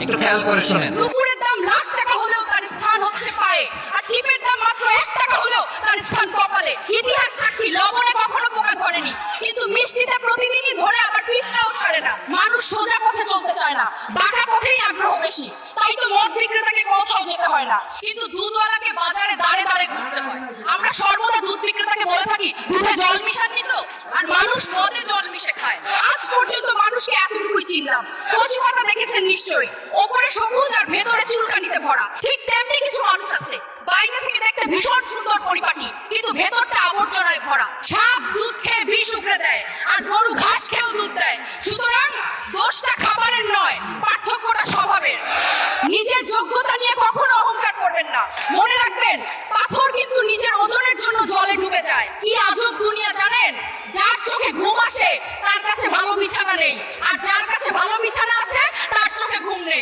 একটু খেয়াল করে শুনেন। রূপুরের দাম লাখ টাকা হলেও তার স্থান হচ্ছে পায়ে, আর টিপের দাম মাত্র 1 টাকা হলেও তার স্থান কপালে। ইতিহাস সাক্ষী লবণে কখনো পোকা ধরেনি, কিন্তু মিষ্টিতে প্রতিদিনই ধরে আবার পিঠটাও ছাড়ে না। মানুষ সোজা পথে চলতে চায় না, বাঁকা পথেই আগ্রহ বেশি। তাই তো মদ বিক্রেতাকে কোথাও যেতে হয় না, কিন্তু দুধওয়ালাকে বাজারে দাঁড়ে দাঁড়ে ঘুরতে হয়। আমরা সর্বদা দুধ বিক্রেতাকে বলে থাকি, দুধে জল মিশাননি তো, আর মানুষ মদে জল মিশে খায়। আজ পর্যন্ত মানুষকে এতটুকুই চিনলাম। কচু পাতা দেখেছেন নিশ্চয়ই, ওপরে সবুজ আর ভেতরে চুলকানিতে ভরা। ঠিক তেমনি কিছু মানুষ আছে, বাইরে থেকে দেখতে ভীষণ সুন্দর পরিপাটি, কিন্তু ভেতরটা আবর্জনায় ভরা। সাপ দুধ খেয়ে বিষ উগড়ে দেয়, আর গরু ঘাস খেয়েও দুধ দেয়। সুতরাং দোষটা খাবারের নয়, পার্থক্যটা স্বভাবের। নিজের যোগ্যতা নিয়ে কখনো অহংকার করবেন না। মনে রাখবেন, পাথর কিন্তু নিজের ওজনের জন্য জলে ডুবে যায়। কি আজব দুনিয়া জানেন? যার চোখে ঘুম আসে তার কাছে ভালো বিছানা নেই, আর যার কাছে ভালো বিছানা আছে তার চোখে ঘুম নেই।